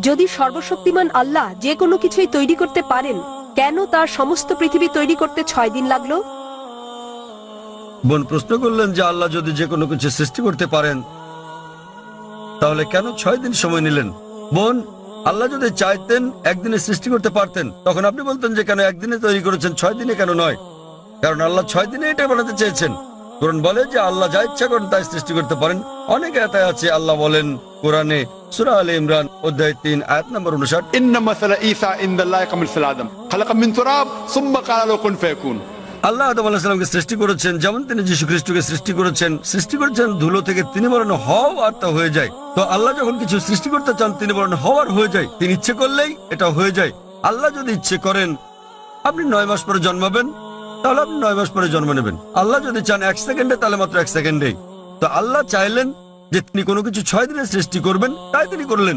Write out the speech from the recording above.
যদি সর্বশক্তিমান আল্লাহ যে কোনো কিছুই তৈরি করতে পারেন, কেন তার সমস্ত পৃথিবী তৈরি করতে 6 দিন লাগলো? বোন প্রশ্ন করলেন যে আল্লাহ যদি যে কোনো কিছু সৃষ্টি করতে পারেন তাহলে কেন 6 দিন সময় নিলেন। বোন, আল্লাহ যদি চাইতেন একদিনে সৃষ্টি করতে পারতেন, তখন আপনি বলতেন যে কেন একদিনে তৈরি করেছেন, 6 দিনে কেন নয়? কারণ আল্লাহ 6 দিনে এটা বানাতে চেয়েছেন। কোরআন বলে যে আল্লাহ যা ইচ্ছা করেন তাই সৃষ্টি করতে পারেন। অনেক আয়াত আছে, আল্লাহ বলেন কোরআনে সূরা আলে ইমরান অধ্যায় 3 আয়াত নম্বর 59, ইন্না মাসালা ঈসা ইনদাল্লাহি কামাসাল আদম খালাকা মিন তুরাব সুম্মা ক্বালা লাহু কুন ফায়াকুন। আল্লাহ আদম আলাইহিস সালামকে সৃষ্টি করেছেন, যেমন তিনি যীশু খ্রিস্টকে সৃষ্টি করেছেন ধুলো থেকে। তিনি বলেন হও আর তা হয়ে যায়। তো আল্লাহ যখন কিছু সৃষ্টি করতে চান তিনি বলেন হওয়ার হয়ে যায়। তিনি ইচ্ছে করলেই এটা হয়ে যায়। আল্লাহ যদি ইচ্ছে করেন আপনি 9 মাস পরে জন্মাবেন, তাহলে আপনি 9 মাস পরে জন্ম নেবেন। আল্লাহ যদি চান 1 সেকেন্ডে, তাহলে মাত্র 1 সেকেন্ডেই। তো আল্লাহ চাইলেন যে তিনি কোনো কিছু 6 দিনে সৃষ্টি করবেন, তাই তিনি করলেন।